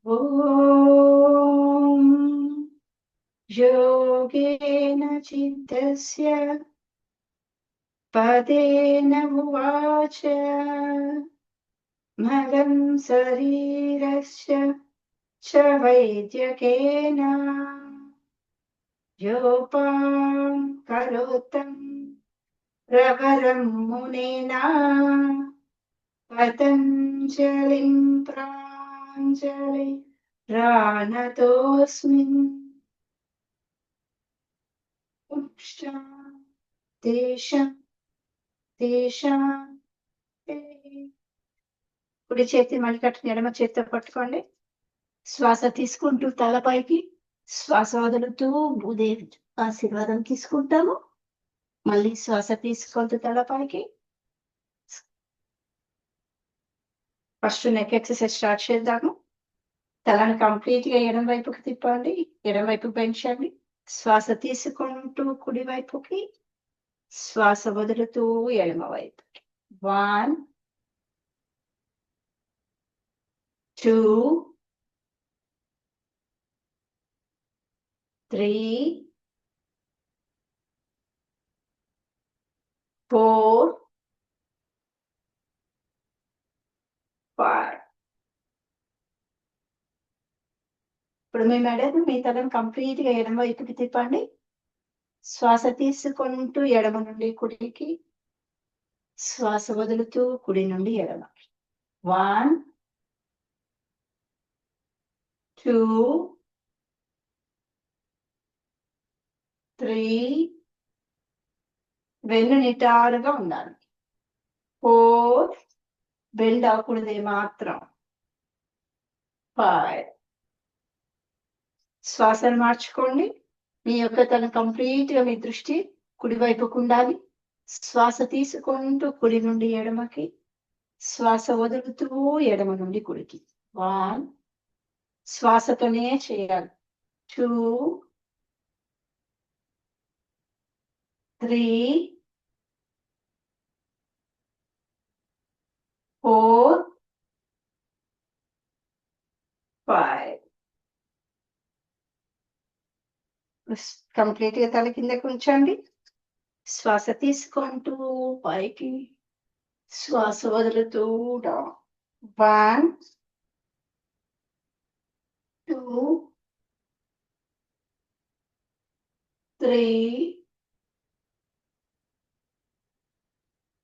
ॐ योगेन चित्तस्य पदेन उवाच मलं शरीरस्य च वैद्यकेन योपां करोतं प्रवरं मुनेना पतञ्जलिं प्राञ्जलि प्राणतोऽस्मि तेषां तेषां ते కుడి చేతి మలికట్టుని ఎడమ చేతితో పట్టుకోండి. శ్వాస తీసుకుంటూ తలపైకి, శ్వాస వదులుతూ భూదేవి ఆశీర్వాదం తీసుకుంటాము. మళ్ళీ శ్వాస తీసుకుంటూ తలపైకి. ఫస్ట్ నెక్ ఎక్సర్సైజ్ స్టార్ట్ చేద్దాము. తలని కంప్లీట్ గా ఎడమ వైపుకి తిప్పండి, ఎడమ వైపు పెంచండి. శ్వాస తీసుకుంటూ కుడి వైపుకి, శ్వాస వదులుతూ ఎడమ వైపుకి. 1 2 3 4 5. ఇప్పుడు మీ మెడను మీ తలను కంప్లీట్ గా ఎడమ వైపుకి తిప్పండి. శ్వాస తీసుకుంటూ ఎడమ నుండి కుడికి, శ్వాస వదులుతూ కుడి నుండి ఎడమకి. 1 2 3 వెన్ను నిటారుగా ఉండాలి. 4 బెండ్ అవ్వకూడదు మాత్రం. 5. శ్వాసను మార్చుకోండి. మీ యొక్క తన కంప్లీట్ గా మీ దృష్టి కుడివైపుకు ఉండాలి. శ్వాస తీసుకుంటూ కుడి నుండి ఎడమకి, శ్వాస వదులుతూ ఎడమ నుండి కుడికి. 1 శ్వాసతోనే చేయాలి. 2 3 4 5. కంప్లీట్ గా తల కిందకి ఉంచండి. శ్వాస తీసుకుంటూ పైకి, శ్వాస వదులుతూ డౌన్. 1 2 3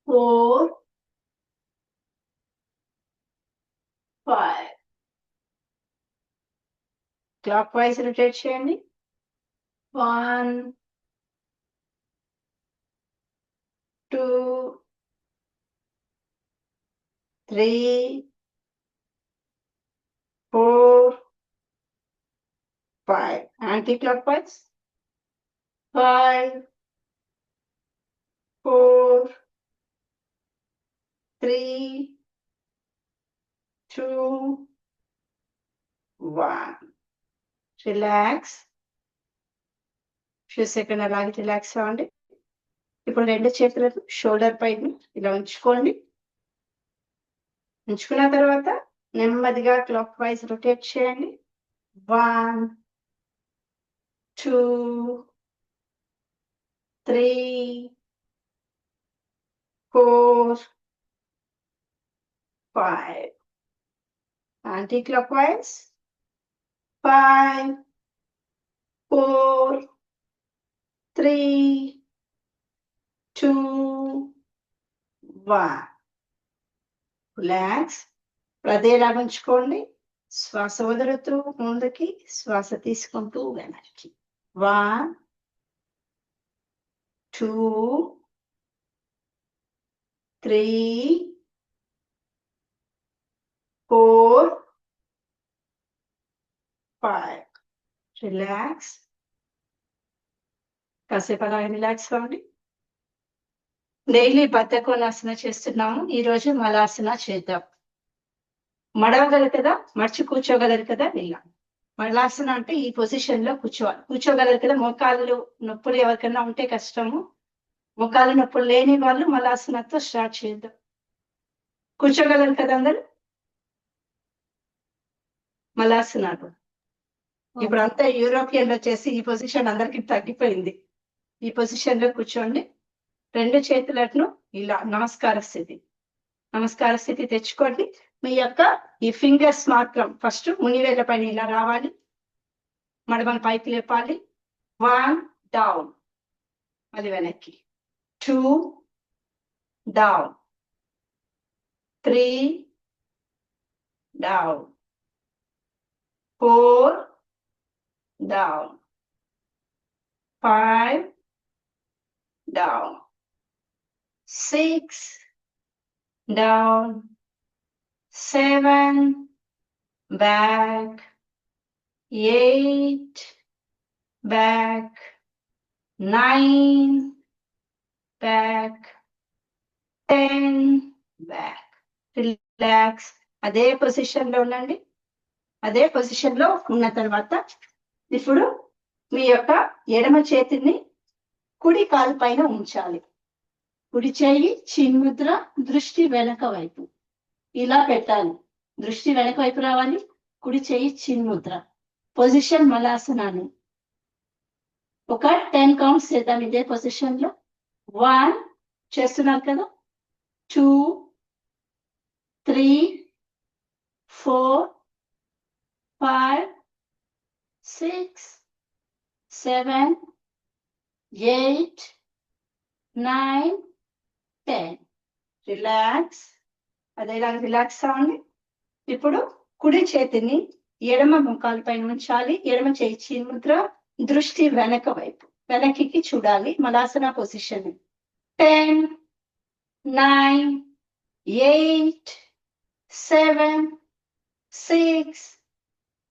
4 5. క్లాక్ వైజ్ రొటేట్ చేయండి. 1 2 3 4 5. Anti clock wise. 5 4 3 2 1. Relax. Few second అలాగే రిలాక్స్ అవ్వండి. ఇప్పుడు రెండు చేతులను షోల్డర్ పైన ఇలా ఉంచుకోండి. ఉంచుకున్న తర్వాత నెమ్మదిగా క్లాక్ వైజ్ రొటేట్ చేయండి. 1 2 3 4 5. Anti clock wise. 5 4 3 2 1. రిలాక్స్. అదేలా ఉంచుకోండి. శ్వాస వదులుతూ ముందుకి, శ్వాస తీసుకుంటూ వెనక్కి. 1 2 3 4 5. రిలాక్స్. కాసేపు అలా రిలాక్స్ అవ్వండి. డైలీ బద్ధకోనాసన చేస్తున్నాము. ఈ రోజు మలాసన చేద్దాం. మడవగలరు కదా, మర్చి కూర్చోగలరు కదా. ఇలా మలాసన అంటే ఈ పొజిషన్ లో కూర్చోవాలి. కూర్చోగలరు కదా. మోకాళ్ళు నొప్పులు ఎవరికైనా ఉంటే కష్టము. మోకాళ్ళ నొప్పులు లేని వాళ్ళు మలాసనతో స్టార్ట్ చేద్దాం. కూర్చోగలరు కదా అందరు. మలాసనాలు. ఇప్పుడు అంతా యూరోపియన్ వచ్చేసి ఈ పొజిషన్ అందరికి తగ్గిపోయింది. ఈ పొజిషన్ లో కూర్చోండి. రెండు చేతులను ఇలా నమస్కార స్థితి, నమస్కార స్థితి తెచ్చుకోండి. మీ యొక్క ఈ ఫింగర్స్ మాత్రం ఫస్ట్ మునివేళ్ల పైన ఇలా రావాలి, మడమల పైకి లేపాలి. 1 డౌన్, అది వెనక్కి. 2 down, 3 down, 4 down, 5 down, 6 down, 7 back, 8 back, 9 back, 10 back. Relax. అదే పొజిషన్ లో ఉండండి. అదే పొజిషన్ లో ఉన్న తర్వాత ఇప్పుడు మీ యొక్క ఎడమ చేతిని కుడి కాలు పైన ఉంచాలి. కుడి చేయి చిన్ముద్ర, దృష్టి వెనక వైపు ఇలా పెట్టాలి. దృష్టి వెనక వైపు రావాలి. కుడి చేయి చిన్ముద్ర. పొజిషన్ మలాసనాన్ని ఒక 10 కౌంట్స్ చేద్దాం ఇదే పొజిషన్ లో. 1 చేస్తున్నారు కదా, 2 3 4 5 6 7 8 9 10. రిలాక్స్. అదేలా రిలాక్స్ అవ్వండి. ఇప్పుడు కుడి చేతిని ఎడమ ముఖాల పైన ఉంచాలి. ఎడమ చేయి చిన్ముద్ర, దృష్టి వెనక వైపు, వెనక్కి చూడాలి. మలాసన పొజిషన్. 10 9 8 7 6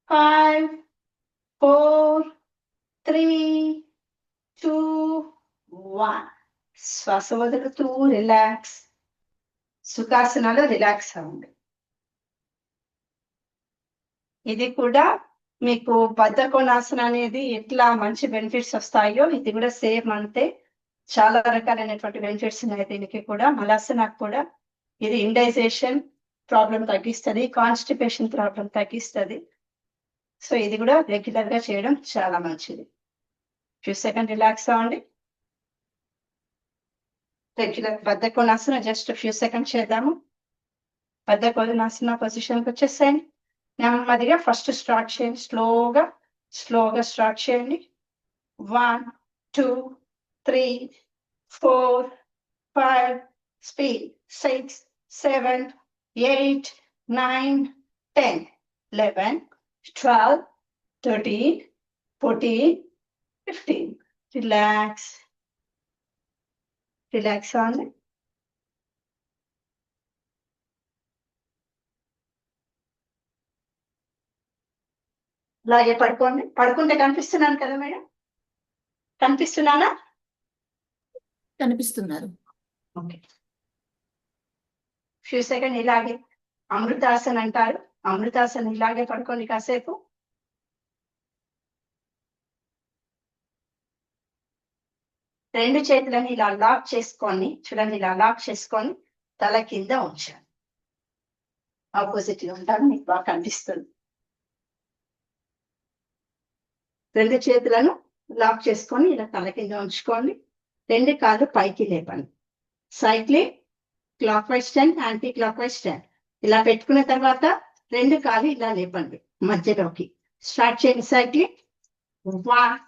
5 4 3 2 1. శ్వాస వదులుతూ రిలాక్స్. సుఖాసనాలు రిలాక్స్ అవ్వండి. ఇది కూడా మీకు బద్ధకోణాసన అనేది ఎట్లా మంచి బెనిఫిట్స్ వస్తాయో ఇది కూడా సేమ్ అంతే. చాలా రకాలైనటువంటి బెనిఫిట్స్ ఉన్నాయి దీనికి కూడా. మలాసనకు కూడా ఇది ఇండైజేషన్ ప్రాబ్లం తగ్గిస్తుంది, కాన్స్టిపేషన్ ప్రాబ్లం తగ్గిస్తుంది. సో ఇది కూడా రెగ్యులర్ గా చేయడం చాలా మంచిది. ఫ్యూ సెకండ్ రిలాక్స్ అవ్వండి. రెగ్యులర్ బద్ధకోణాసన జస్ట్ ఫ్యూ సెకండ్ చేద్దాము. బద్ధకోణాసన పొజిషన్కి వచ్చేసేయండి. నెమ్మదిగా ఫస్ట్ స్టార్ట్ చేయండి. స్లోగా స్టార్ట్ చేయండి. 1 2 3 4 5 స్పీడ్ 6 7 8 9 10 11 12 13 14 15. రిలాక్స్. రిలాక్స్ అవ్వండి. అలాగే పడుకోండి. పడుకుంటే కనిపిస్తున్నాను కదా మేడం? కనిపిస్తున్నానా? కనిపిస్తున్నారు. ఓకే. ఫ్యూ సెకండ్ ఇలాగే అమృతాసన్ అంటారు. అమృతాసన్ ఇలాగే పడుకోండి కాసేపు. రెండు చేతులని ఇలా లాక్ చేసుకొని చూడండి, ఇలా లాక్ చేసుకొని తల కింద ఉంచాలి. ఆపోజిట్ గా ఉంటారు, మీకు బాగా కనిపిస్తుంది. రెండు చేతులను లాక్ చేసుకొని ఇలా తల కింద ఉంచుకోండి. రెండు కాళ్ళు పైకి లేపండి. Cycling clock wise 10, anti clock wise 10. ఇలా పెట్టుకున్న తర్వాత రెండు కాళ్ళు ఇలా లేపండి మధ్యలోకి. స్టార్ట్ చేయండి సైక్లింగ్. 1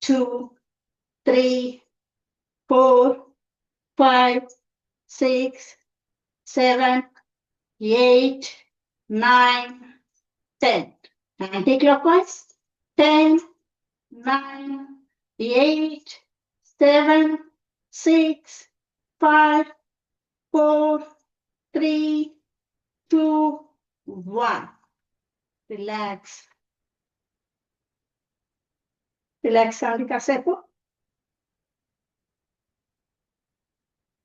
2 3 4 5 6 7 8 9 10. Anti-clockwise. 10 9 8 7 6 5 4 3 2 1. రిలాక్స్. రిలాక్స్ అవ్వండి కాసేపు.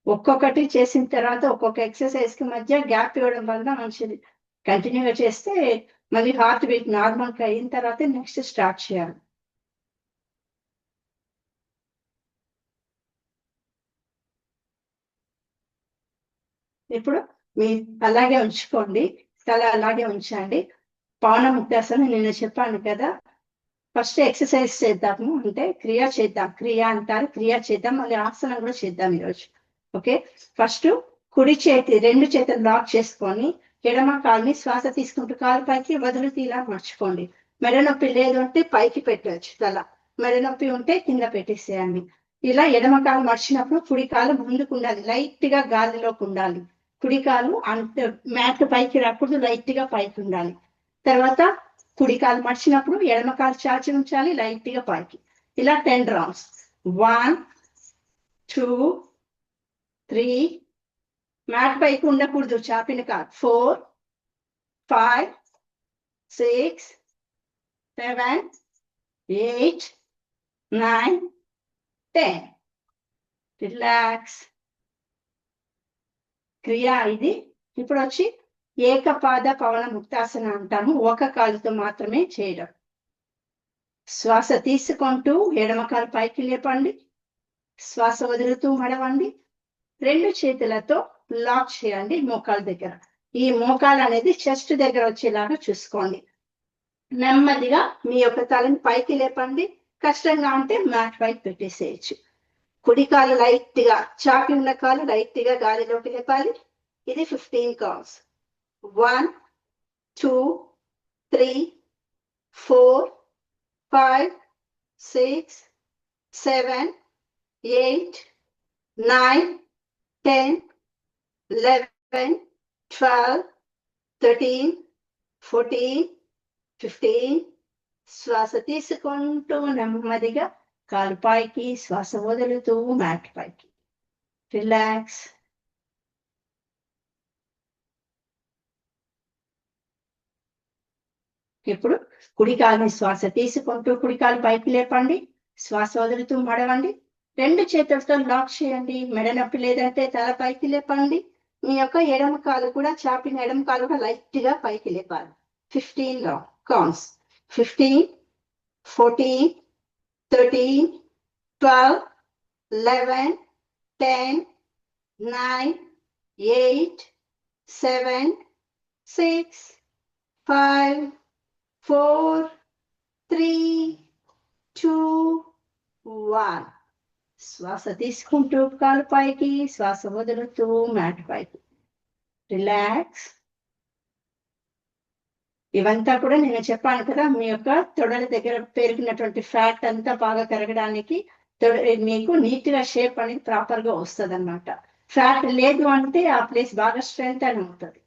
ఒక్కొక్కటి చేసిన తర్వాత ఒక్కొక్క ఎక్సర్సైజ్ కి మధ్య గ్యాప్ ఇవ్వడం వల్ల మంచిది. కంటిన్యూగా చేస్తే మళ్ళీ హార్ట్ బీట్ నార్మల్ గా అయిన తర్వాత నెక్స్ట్ స్టార్ట్ చేయాలి. ఇప్పుడు మీ అలాగే ఉంచుకోండి. తల అలాగే ఉంచండి. పవన ముక్తాసనం నేను చెప్పాను కదా. ఫస్ట్ ఎక్సర్సైజ్ చేద్దాము, అంటే క్రియ చేద్దాం. క్రియ అంటారు, క్రియ చేద్దాం, మళ్ళీ ఆసనం కూడా చేద్దాం ఈరోజు. ఓకే, ఫస్ట్ కుడి చేతి 2 చేతులు లాక్ చేసుకొని ఎడమ కాలుని శ్వాస తీసుకుంటూ కాలు పైకి వదులుతూ ఇలా మర్చుకోండి. మెడ నొప్పి లేదు అంటే పైకి పెట్టవచ్చు తల, మెడ నొప్పి ఉంటే కింద పెట్టేసేయండి. ఇలా ఎడమ కాలు మర్చినప్పుడు కుడి కాలు ముందుకు ఉండాలి, లైట్ గా గాలిలోకి ఉండాలి. కుడి కాలు అంత మ్యాట్ పైకి రాకూడదు, లైట్ గా పైకి ఉండాలి. తర్వాత కుడి కాలు మర్చినప్పుడు ఎడమ కాలు చాచి ఉంచాలి, లైట్ గా పైకి. ఇలా 10 రౌండ్స్. 1 2 3, మ్యాట్ పైకి ఉండకూడదు, చాపిన కాదు. 4 5 6 7 8 9 10. రిలాక్స్. క్రియ ఇది. ఇప్పుడు వచ్చి ఏకపాద పవన ముక్తాసన అంటాము, ఒక కాలుతో మాత్రమే చేయడం. శ్వాస తీసుకుంటూ ఎడమ కాలు పైకి లేపండి, శ్వాస వదులుతూ మడవండి. 2 చేతులతో లాక్ చేయండి మోకాల దగ్గర. ఈ మోకాలు అనేది చెస్ట్ దగ్గర వచ్చేలాగా చూసుకోండి. నెమ్మదిగా మీ యొక్క తలని పైకి లేపండి. కష్టంగా ఉంటే మ్యాట్ పైకి పెట్టేసేయచ్చు. కుడి కాలు లైట్ గా చాపి ఉన్న కాలు లైట్ గా గాలిలోకి లేపాలి. ఇది 15 కౌంట్స్. 1 2 3 4 5 6 7 8 9 10 11 12 13 14 15. శ్వాస తీసుకుంటూ నెమ్మదిగా కాలు పైకి, శ్వాస వదులుతూ మ్యాట్ పైకి. రిలాక్స్. ఇప్పుడు కుడి కాలుని శ్వాస తీసుకుంటూ కుడి కాలు పైకి లేపండి, శ్వాస వదులుతూ మడవండి. 2 చేతులతో లాక్ చేయండి. మెడ నొప్పి లేదంటే తల పైకి లేపండి. మీ యొక్క ఎడమ కాలు కూడా చాపిన ఎడమ కాలు కూడా లైట్ గా పైకి లేపాలి. 15 కౌంట్స్. 15 14 13 12 11 10 9 8 7 6 5 4 3 2 1. శ్వాస తీసుకుంటూ కాలు పైకి, శ్వాస వదులుతూ మ్యాట్ పైకి. రిలాక్స్. ఇవంతా కూడా నేను చెప్పాను కదా, మీ యొక్క తొడల దగ్గర పెరిగినటువంటి ఫ్యాట్ అంతా బాగా కరగడానికి, మీకు నీట్ గా షేప్ అనేది ప్రాపర్ గా వస్తుంది అనమాట. ఫ్యాట్ లేదు అంటే ఆ ప్లేస్ బాగా స్ట్రెంగ్త్ అని ఉంటుంది.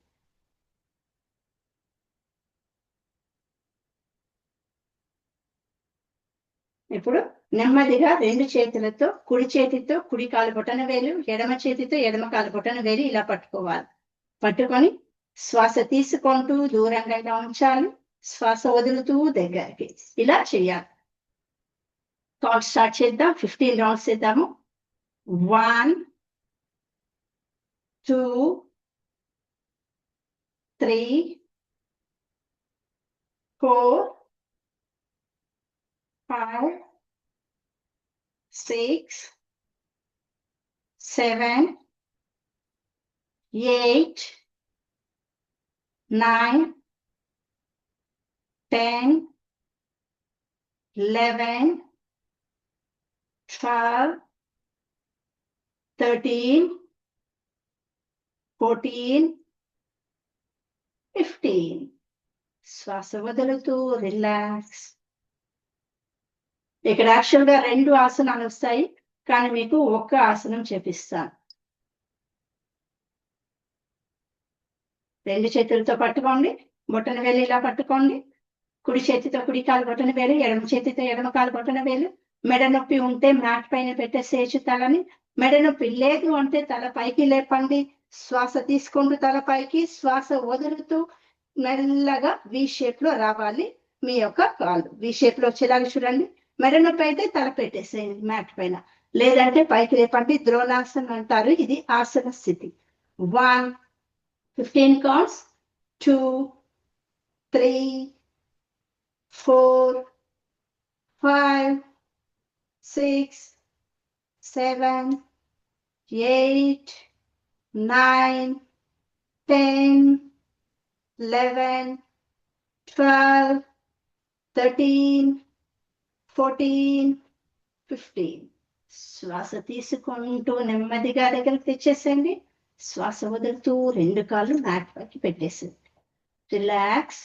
ఇప్పుడు నెమ్మదిగా 2 చేతులతో, కుడి చేతితో కుడి కాలు బొటన వేలు, ఎడమ చేతితో ఎడమ కాలు బొటన వేలు ఇలా పట్టుకోవాలి. పట్టుకొని శ్వాస తీసుకుంటూ దూరంగా ఇలా ఉంచాలి, శ్వాస వదులుతూ దగ్గరికి. ఇలా చేయాలి. కౌంట్ స్టార్ట్ చేద్దాం. 15 రౌండ్స్ చేద్దాము. 1 2 3 4 5 6 7 8 9 10 11 12 13 14 15. శ్వాస వదులుతూ రిలాక్స్. ఇక్కడ యాక్చువల్ గా 2 ఆసనాలు వస్తాయి, కానీ మీకు ఒక్క ఆసనం చేపిస్తాను. 2 చేతులతో పట్టుకోండి, బొటన వేలు ఇలా పట్టుకోండి. కుడి చేతితో కుడి కాలు బొటన వేలు, ఎడమ చేతితో ఎడమ కాలు బొటన వేలు. మెడ నొప్పి ఉంటే మ్యాట్ పైన పెట్టేసేయచ్చు తలని. మెడ నొప్పి లేదు అంటే తల పైకి లేపండి, శ్వాస తీసుకుంటూ తల పైకి, శ్వాస వదులుతూ మెల్లగా వి షేప్ లో రావాలి. మీ యొక్క కాలు వి షేప్ లో వచ్చేలాగా చూడండి. మెడ నొప్పి అయితే తల పెట్టేసేయండి మ్యాట్ పైన, లేదంటే పైకి లేపండి. ద్రోణాసనం అంటారు, ఇది ఆసన స్థితి. 1 15 కౌంట్స్. 2 3 4 5 6 7 8 9 10 11 12, 13, 14, 15. శ్వాస తీసుకుంటూ నెమ్మదిగా దగ్గరకు తెచ్చేసేయండి. శ్వాస వదులుతూ 2 కాళ్ళు మ్యాట్ పైకి పెట్టేసేయండి. రిలాక్స్.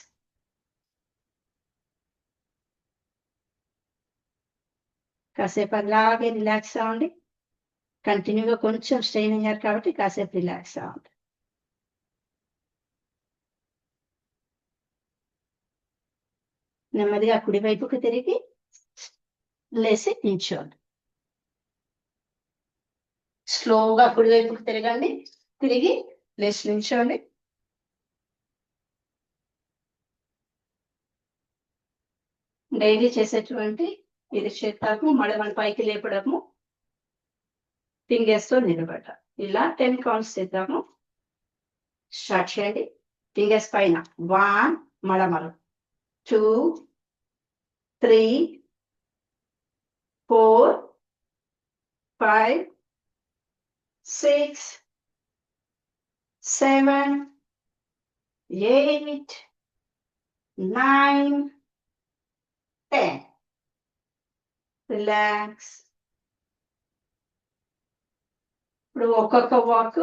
కాసేపు అలాగే రిలాక్స్ అవ్వండి. కంటిన్యూగా కొంచెం స్ట్రెయిన్ అయ్యారు కాబట్టి కాసేపు రిలాక్స్ అవ్వండి. నెమ్మదిగా కుడివైపుకి తిరిగి లేసి నిల్చోండి. స్లోగా కుడివైపుకి తిరగండి. తిరిగి లేచి నిల్చోండి. డైలీ చేసేటువంటి ఇది చేతాము. మడమను పైకి లేపడము, ఫింగర్స్ తో నిలబడటం. ఇలా 10 కౌంట్స్ చేద్దాము. స్టార్ట్ చేయండి. ఫింగర్స్ పైన 1 మడమలు, 2, 3, 4, 5, 6, 7, 8, 9, 10. రిలాక్స్. ఇప్పుడు ఒక్కొక్క వాక్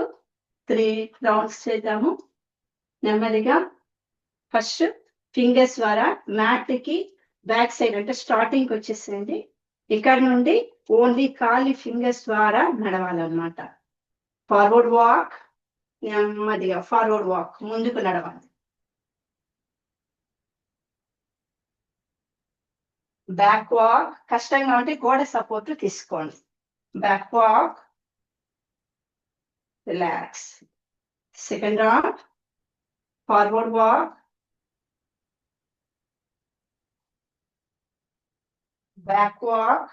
3 రౌండ్స్ చేద్దాము. నెమ్మదిగా ఫస్ట్ ఫింగర్స్ ద్వారా మ్యాట్ కి బ్యాక్ సైడ్ అంటే స్టార్టింగ్ వచ్చేసేయండి. ఇక్కడ నుండి ఓన్లీ ఖాళీ ఫింగర్స్ ద్వారా నడవాలన్నమాట. ఫార్వర్డ్ వాక్, నెమ్మదిగా ఫార్వర్డ్ వాక్, ముందుకు నడవాలి. బ్యాక్ వాక్ కష్టంగా ఉంటే గోడ సపోర్ట్ తీసుకోండి. Back walk, relax. Second round forward walk, back walk,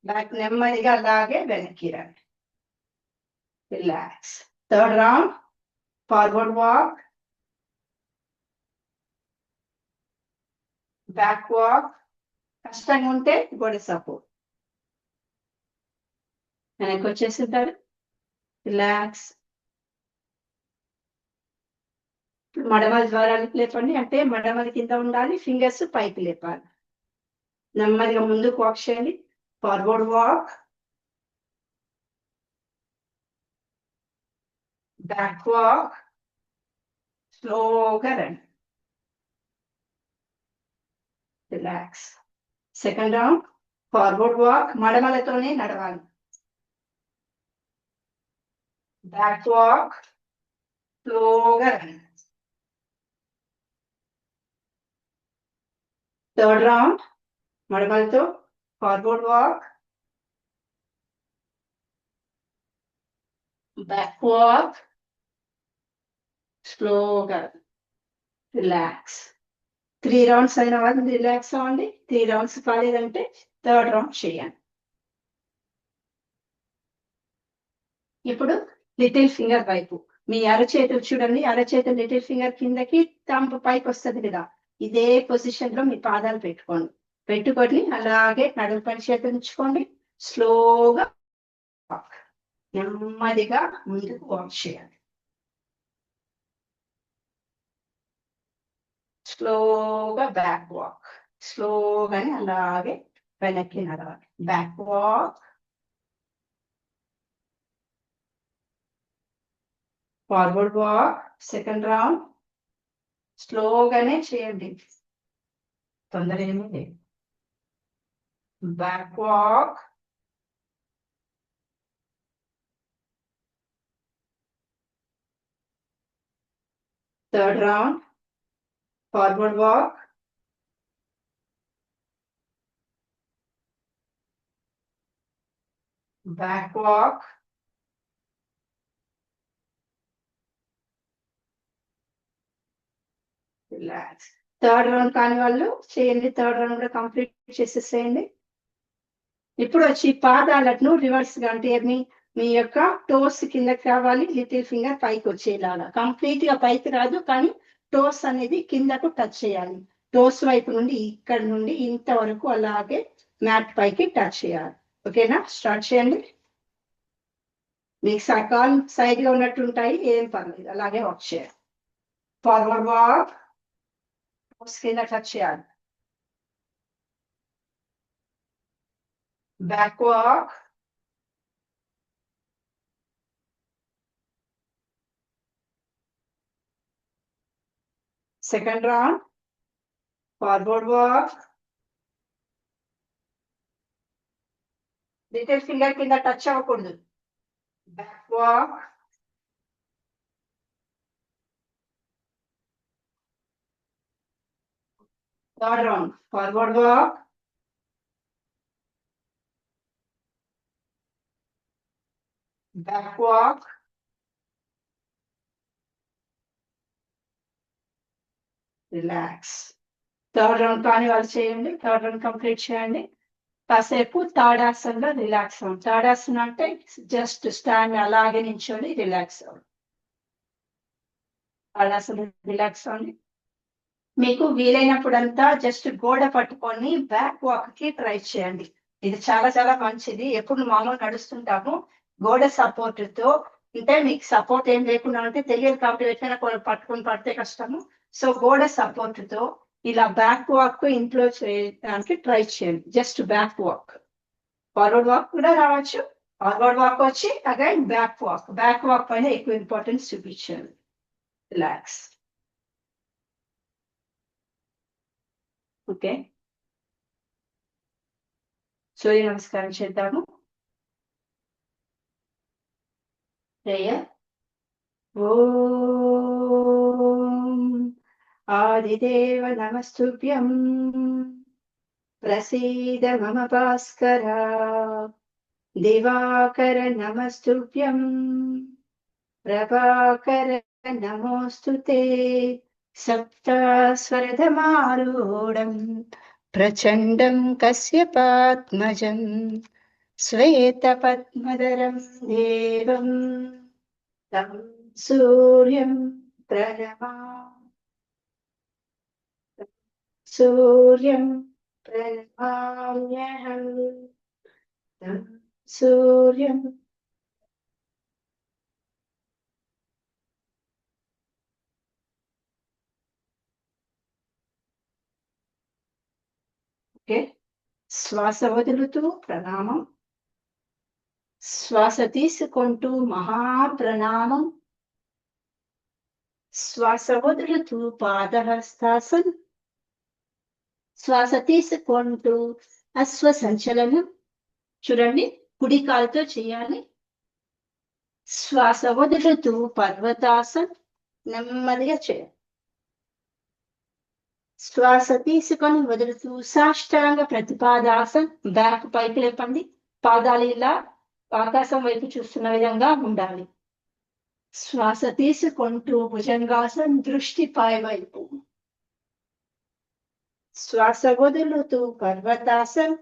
back నెమ్మదిగా అలాగే వెనక్కి రండి. Relax. Third round forward walk, back walk, కష్టంగా ఉంటే గోడ సపోర్ట్. వెనక్కి వచ్చేసిద్దారు. రిలాక్స్. మడమల ద్వారా లేపండి, అంటే మడమల కింద ఉండాలి, ఫింగర్స్ పైకి లేపాలి. నెమ్మదిగా ముందుకు వాక్ చేయండి. ఫార్వర్డ్ వాక్, బ్యాక్ వాక్, స్లోగా రండి. Relax. Second round forward walk, మడమలతోనే నడవాలి. బ్యాక్ వాక్, స్లోగా రండి. థర్డ్ రౌండ్ మడమలతో ఫార్వర్డ్ వాక్, బ్యాక్ వాక్, స్లోగా రిలాక్స్. 3 రౌండ్స్ అయిన వాళ్ళు రిలాక్స్ అవ్వండి. 3 రౌండ్స్ కాలేదంటే థర్డ్ రౌండ్ చేయండి. ఇప్పుడు లిటిల్ ఫింగర్ వైపు మీ అరచేతులు చూడండి. అరచేతులు లిటిల్ ఫింగర్ కిందకి, థంబ్ పైకి వస్తుంది కదా. ఇదే పొజిషన్ లో మీ పాదాలు పెట్టుకోండి. పెట్టుకొని అలాగే నడుము పైన చేతులు ఉంచుకోండి. స్లోగా వాక్, నెమ్మదిగా ముందుకు వాక్ చేయాలి. స్లోగా బ్యాక్ వాక్, స్లోగానే అలాగే వెనక్కి నడవాలి. Back walk, forward walk. Second round స్లోగానే చేయండి, తొందర ఏమీ లేదు. Back walk, third round forward walk, back walk, relax. Third round కాని వాళ్ళు చేయండి. థర్డ్ రౌండ్ కూడా కంప్లీట్ చేసేసేయండి. ఇప్పుడు వచ్చి పాదాలను రివర్స్ గా, అంటే మీ యొక్క టోస్ కిందకి రావాలి, లిటిల్ ఫింగర్ పైకి వచ్చేలాగా. కంప్లీట్ గా పైకి రాదు, కానీ టోస్ అనేది కిందకు టచ్ చేయాలి. టోస్ వైపు నుండి ఇక్కడ నుండి ఇంతవరకు అలాగే మ్యాట్ పైకి టచ్ చేయాలి. ఓకేనా? స్టార్ట్ చేయండి. మీకు సకాల్ సైడ్ గా ఉన్నట్టు ఉంటాయి, ఏం పర్లేదు, అలాగే వాక్ చేయాలి. ఫార్వర్డ్ వాక్, కింద టచ్ చేయాలి. Back walk, second round, forward walk, little finger కింద టచ్ అవ్వకూడదు. Back walk, third round, forward walk, back walk, relax. Third round కానీ వాళ్ళు చేయండి. థర్డ్ రౌండ్ కంప్లీట్ చేయండి. కాసేపు తాడాసనలో రిలాక్స్ అవ్వండి. తాడాసన అంటే జస్ట్ స్టాండ్ అలాగే నించొని రిలాక్స్ అవ్వండి. తాడాసన రిలాక్స్ అవ్వండి. మీకు వీలైనప్పుడంతా జస్ట్ గోడ పట్టుకొని బ్యాక్ వాక్ కి ట్రై చేయండి. ఇది చాలా చాలా మంచిది. ఎప్పుడు మామూలు నడుస్తుంటాము గోడ సపోర్ట్ తో, అంటే మీకు సపోర్ట్ ఏం లేకుండా అంటే తెలియదు కాబట్టి ఎట్లైనా పట్టుకొని పడితే కష్టము. సో గోడ సపోర్ట్ తో ఇలా బ్యాక్ వాక్ ఇంట్లో చేయడానికి ట్రై చేయండి. Just back walk. Forward walk కూడా రావచ్చు. ఫార్వర్డ్ వాక్ వచ్చి again back walk. Back walk పైన ఎక్కువ ఇంపార్టెన్స్ చూపించాను. రిలాక్స్. ఓకే, సూర్య నమస్కారం చేద్దాము. ప్రేయర్. ఓం ఆదిదేవ నమస్తుభ్యం ప్రసీద మమ భాస్కర. దివాకర నమస్తుభ్యం ప్రభాకర నమోస్తుతే. సప్తస్వరధమారూఢం ప్రచండం కశ్యపాత్మజం శ్వేతపద్మధరం దేవం తం సూర్యం ప్రణమామి. సూర్యం ప్రణమామ్యహం. తం సూర్యం. ఓకే, శ్వాస వదులుతూ ప్రణామం. శ్వాస తీసుకుంటూ మహాప్రణామం. శ్వాస వదులుతూ పాదహస్తాసనం. శ్వాస తీసుకుంటూ అశ్వ సంచలనం. చూడండి, కుడి కాలుతో చేయాలి. శ్వాస వదులుతూ పర్వతాసనం నెమ్మదిగా చేయాలి. శ్వాస తీసుకొని వదులుతూ సాష్టాంగ ప్రతిపాదాసనం. బ్యాక్ పైకి లేపండి. పాదాలు ఇలా ఆకాశం వైపు చూస్తున్న విధంగా ఉండాలి. శ్వాస తీసుకుంటూ భుజంగాసనం, దృష్టి పై వైపు. శ్వాస వదులుతూ పర్వతాసనం.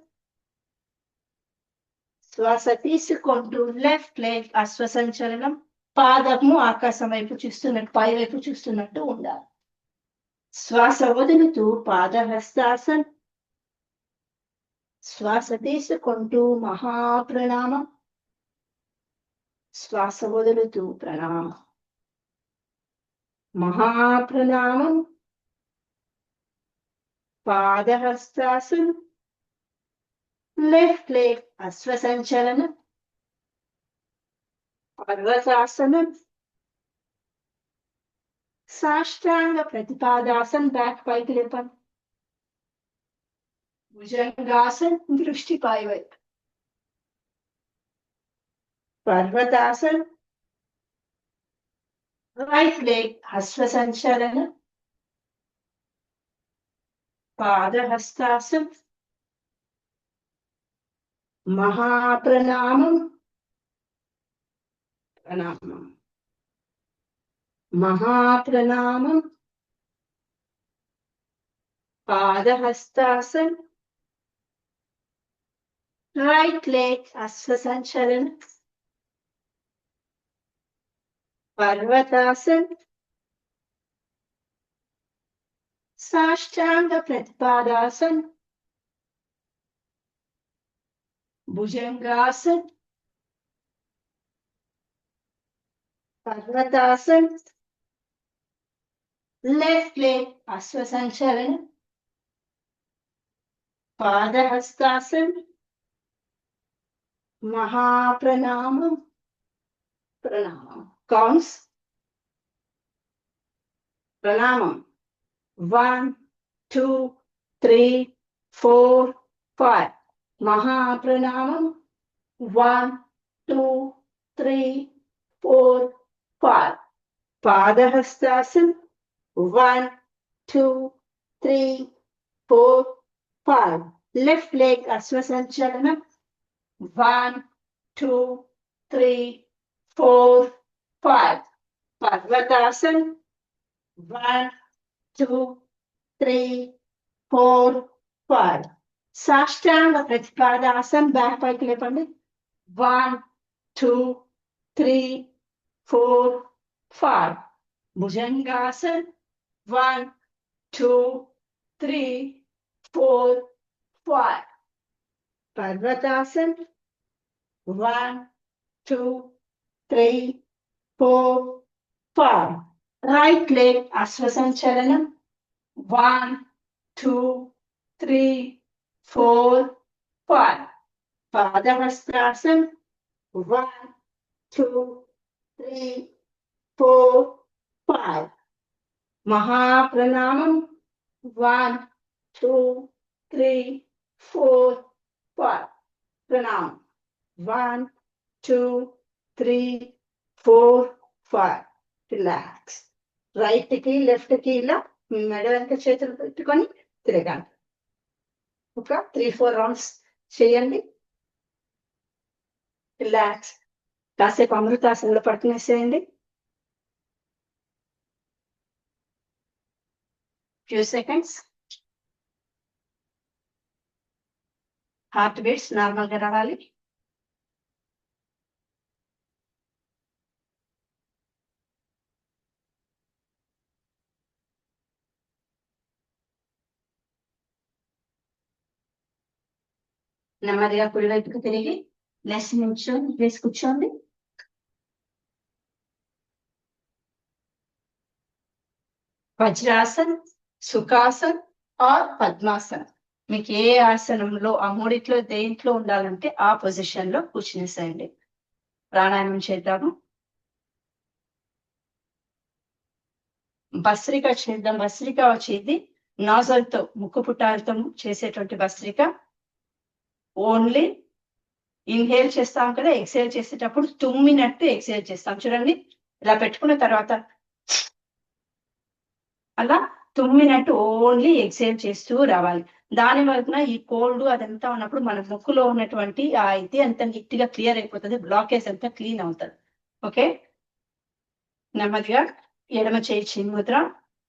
శ్వాస తీసుకుంటూ లెఫ్ట్ లెగ్ అశ్వ సంచలనం. పాదము ఆకాశం వైపు చూస్తున్నట్టు, పై వైపు చూస్తున్నట్టు ఉండాలి. శ్వాస వదులుతూ పాదహస్తాసనం. శ్వాస తీసుకుంటూ మహాప్రణామం. శ్వాస వదులుతూ ప్రణామం. మహాప్రణామం. పాదహస్తాసనం. లెఫ్ట్ లెగ్ అశ్వ సంచలనం. పర్వతాసనం. సాష్టాంగ ప్రతిపాదాసన్, బ్యాక్ పైకి లేపండి. భుజంగాసన్, దృష్టి పై వైపు. పర్వతాసన్. రైట్ లెగ్ అశ్వ సంచలనం. పాదహస్తాసన్. మహాప్రణామం. ప్రణామం. మహాప్రణామం. పాదహస్తాసన్. రైట్ లెగ్ అశ్వ సంచలనం. పర్వతాసన్. సాష్టాంగ ప్రతిపాదాసన్. Bhujangasan. పర్వతాసన్. left leg Asvasanchalanam, Padahastasana, Mahapranamam, Pranamam. Counts. Pranamam. 1, 2, 3, 4, 5. Mahapranamam. 1, 2, 3, 4, 5. Padahastasana. 1, 2, 3, 4, 5. Left leg Asvasanchalanam. 1, 2, 3, 4, 5. Parvatasana. 1, 2, 3, 4, 5. Sashtanga Pratipadasana. Back pike lepandi. 1, 2, 3, 4, 5. Bhujangasana. 1, 2, 3, 4, 5. Parvatasana. 1, 2, 3, 4, 5. Right leg Asvasanchalanam. 1, 2, 3, 4, 5. Padahastasana. 1, 2, 3, 4, 5. Mahapranamam. 1, 2, 3, 4, 5. Pranam. 1, 2, 3, 4, 5. Relax. Right కి left కి ఇలా మెడ వెనక చేతులు పెట్టుకొని తిరగాలి. ఒక 3-4 రౌండ్స్ చేయండి. రిలాక్స్. కాసేపు అమృతాసనంలో పడుకునేసేయండి. Few seconds. Heart beats normal గా రావాలి. నెమ్మదిగా కుడివైపుకి తిరిగి నెక్స్ట్ నిల్చొని వేసి కూర్చోండి. వజ్రాసన్, సుఖాసన్ ఆర్ పద్మాసన్. మీకు ఏ ఆసనంలో ఆ మూడిట్లో దేంట్లో ఉండాలంటే ఆ పొజిషన్ లో కూర్చునేసేయండి. ప్రాణాయామం చేద్దాము. భస్త్రిక చేద్దాం. భస్త్రిక వచ్చేది నాజల్తో ముక్కు పుట్టాలతో చేసేటువంటి భస్త్రిక. ఓన్లీ ఇన్హేల్ చేస్తాం కదా, ఎక్సేల్ చేసేటప్పుడు తుమ్మినట్టు ఎక్సేల్ చేస్తాం. చూడండి, ఇలా పెట్టుకున్న తర్వాత అలా తుమ్మినట్టు ఓన్లీ ఎక్సేల్ చేస్తూ రావాలి. దాని వలన ఈ కోల్డ్ అదంతా ఉన్నప్పుడు మన ముక్కులో ఉన్నటువంటి ఆ ఇది అంత నీట్ గా క్లియర్ అయిపోతుంది. బ్లాకేజ్ అంతా క్లీన్ అవుతుంది. ఓకే, నెమ్మదిగా ఎడమ చేయి చిన్ముద్ర,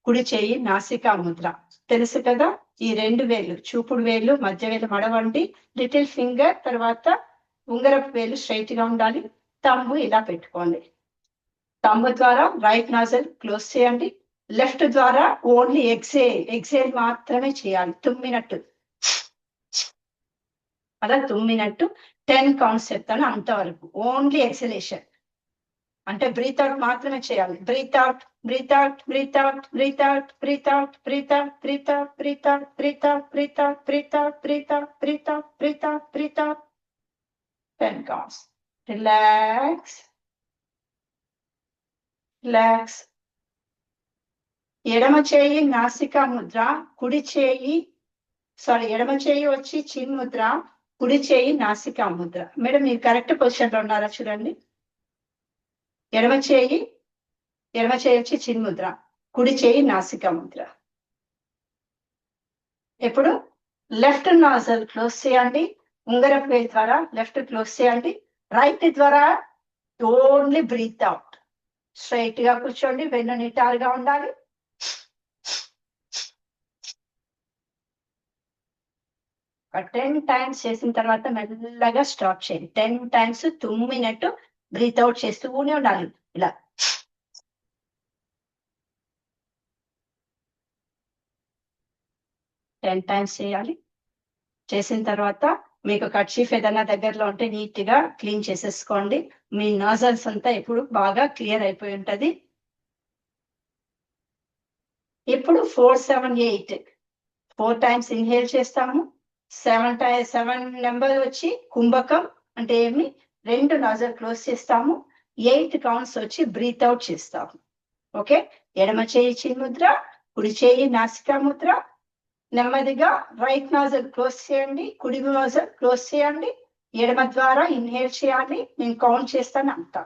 కుడి చేయి నాసికా ముద్ర. తెలుసు కదా, ఈ 2 వేలు చూపుడు వేలు, మధ్య వేలు మడవండి. లిటిల్ ఫింగర్ తర్వాత ఉంగరపు వేలు స్ట్రైట్ గా ఉండాలి. తంబు ఇలా పెట్టుకోండి. తంబు ద్వారా రైట్ నాజల్ క్లోజ్ చేయండి. లెఫ్ట్ ద్వారా ఓన్లీ ఎక్సేల్ మాత్రమే చేయాలి. తుమ్మినట్టు అలా తుమ్మినట్టు 10 కౌంట్స్ చెప్తాను, అంతవరకు ఓన్లీ ఎక్సలేషన్. అంటే బ్రీత్ అవుట్ మాత్రమే చేయాలి. Breathe out, breathe out, breathe out, breathe out, breathe out, breathe out, breathe out, breathe out, breathe out, breathe out, breathe out, breathe out, breathe out, breathe out, breathe out. 10 counts. Relax, relax. ఎడమ చేయి నాసికా ముద్ర, కుడి చేయి ఎడమ చేయి వచ్చి చిన్ ముద్ర, కుడి చేయి నాసికా ముద్ర. మేడం మీరు కరెక్ట్ పొజిషన్ లో ఉన్నారా? చూడండి, ఎడమ చేయి వచ్చి చిన్ ముద్ర, కుడి చేయి నాసికా ముద్ర. ఇప్పుడు లెఫ్ట్ నాజల్ క్లోజ్ చేయండి. ఉంగరపు వేలు ద్వారా లెఫ్ట్ క్లోజ్ చేయండి. రైట్ ద్వారా ఓన్లీ బ్రీత్ అవుట్. స్ట్రైట్ గా కూర్చోండి, వెన్ను నిటారుగా ఉండాలి. ఒక 10 టైమ్స్ చేసిన తర్వాత మెల్లగా స్టాప్ చేయండి. 10 టైమ్స్ తుమ్మినట్టు బ్రీత్ అవుట్ చేస్తూనే ఉండాలి. ఇలా 10 టైమ్స్ చేయాలి. చేసిన తర్వాత మీకు కర్చీఫ్ ఏదైనా దగ్గరలో ఉంటే నీట్ గా క్లీన్ చేసేసుకోండి. మీ నాజల్స్ అంతా ఎప్పుడు బాగా క్లియర్ అయిపోయి ఉంటది. ఇప్పుడు 4, 7, 8 4 టైమ్స్ ఇన్హేల్ చేస్తాము. 7 నెంబర్ వచ్చి కుంభకం అంటే ఏమి 2 నాజల్ క్లోజ్ చేస్తాము. 8 కౌంట్స్ వచ్చి బ్రీత్ అవుట్ చేస్తాము. ఓకే, ఎడమ చేయి చిన్ముద్ర, కుడి చేయి నాసికా ముద్ర. నెమ్మదిగా రైట్ నాజల్ క్లోజ్ చేయండి, కుడి నాజల్ క్లోజ్ చేయండి. ఎడమ ద్వారా ఇన్హేల్ చేయాలి. నేను కౌంట్ చేస్తాను అంతా.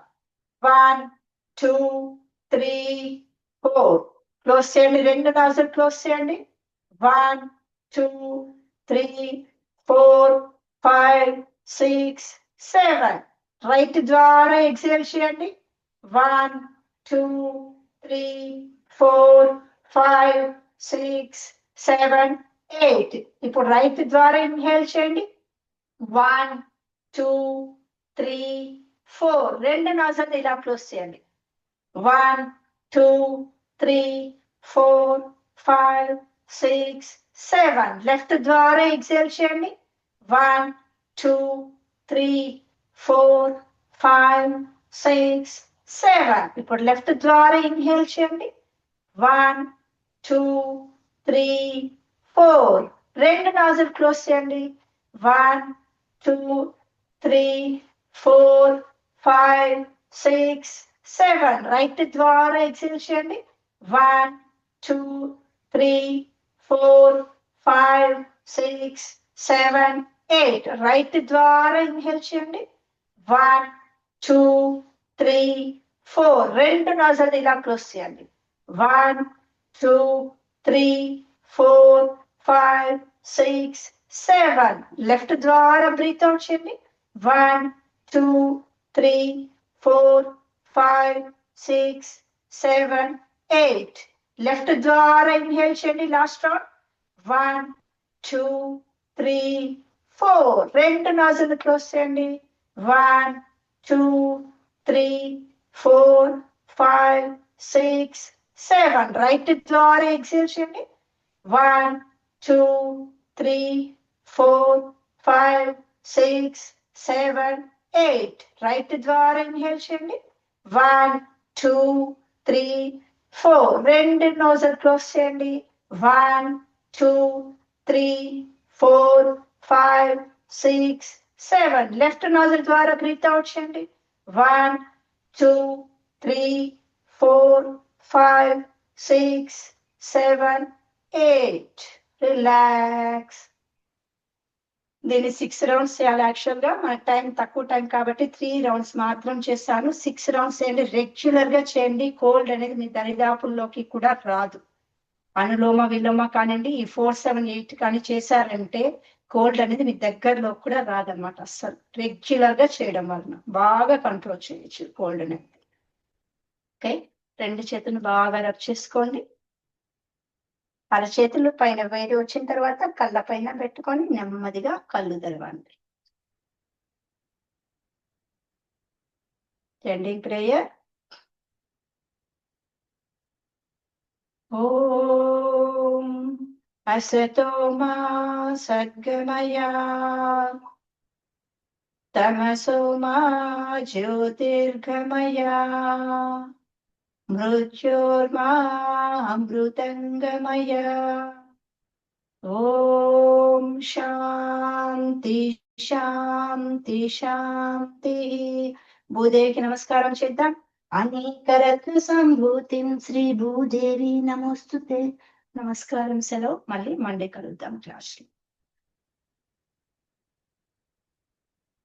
1, 2, 3, 4 క్లోజ్ చేయండి. 2 నాజల్ క్లోజ్ చేయండి. 1, 2, 3, 4, 5, 6, 7 రైట్ ద్వారా ఎక్సేల్ చేయండి. 1, 2, 3, 4, 5, 6, 7, 8 ఇప్పుడు రైట్ ద్వారా ఇన్హేల్ చేయండి. 1, 2, 3, 4 2 నాజల్ ఇలా క్లోజ్ చేయండి. 1, 2, 3, 4, 5, 6, 7 లెఫ్ట్ ద్వారా ఎక్సేల్ చేయండి. 1, 2, 3, 4, 5, 6, 7 ఇప్పుడు లెఫ్ట్ ద్వారా ఇన్హేల్ చేయండి. 1, 2, 3, 4 2 నాజల్ క్లోజ్ చేయండి. 1, 2, 3, 4, 5, 6, 7 రైట్ ద్వారా ఎక్సేల్ చేయండి. 1, 2, 3, 4, 5, 6, 7, 8 రైట్ ద్వారా ఇన్హేల్ చేయండి. 1, 2, 3, 4 2 నాజల్ ఇలా క్లోజ్ చేయండి. 1, 2, 3, 4, 5, 6, 7 లెఫ్ట్ ద్వారా బ్రీత్ అవుట్ చేయండి. 1, 2, 3, 4, 5, 6, 7, 8 లెఫ్ట్ ద్వారా ఇన్హేల్ చేయండి. Last round. 1, 2, 3, 4 2 నాజల్ క్లోజ్ చేయండి. 1, 2, 3, 4, 5, 6, 7 రైట్ ద్వారా ఎక్సేల్ చేయండి. 1, 2, 3, 4, 5, 6, 7, 8 రైట్ ద్వారా ఇన్హేల్ చేయండి. 1, 2, 3, 4 2 నోజల్ క్లోజ్ చేయండి. 1, 2, 3, 4, 5, 6, 7 లెఫ్ట్ నోజల్ ద్వారా బ్రీత్ అవుట్ చేయండి. 1, 2, 3, 4, 5, 6, 7, 8 రిలాక్స్. దీన్ని 6 రౌండ్స్ చేయాలి. యాక్చువల్ గా మన టైం తక్కువ టైం కాబట్టి 3 రౌండ్స్ మాత్రం చేస్తాను. 6 రౌండ్స్ చేయండి, రెగ్యులర్ గా చేయండి. కోల్డ్ అనేది మీ దరిదాపుల్లోకి కూడా రాదు. అనులోమ విలోమ కానివ్వండి, ఈ 4, 7, 8 కానీ చేశారంటే కోల్డ్ అనేది మీ దగ్గరలో కూడా రాదనమాట. అస్సలు రెగ్యులర్ గా చేయడం వలన బాగా కంట్రోల్ చేయొచ్చు కోల్డ్ అనేది. ఓకే, 2 చేతులు బాగా రబ్ చేసుకోండి. అరచేతులు పైన వేడి వచ్చిన తర్వాత కళ్ళ పైన పెట్టుకొని నెమ్మదిగా కళ్ళు తెరవండి. Ending prayer. ఓం అసతో మా సద్గమయ తమసో మా జ్యోతిర్గమయ మృత్యోర్మా అమృతంగమయ. ఓం శాంతి శాంతి శాంతి. భూదేవికి నమస్కారం చేద్దాం. అనేకరత్న సంభూతిం శ్రీ భూదేవి నమోస్తుతే. నమస్కారం, సెలవు. మళ్ళీ మండే కలుద్దాం క్లాస్ లో.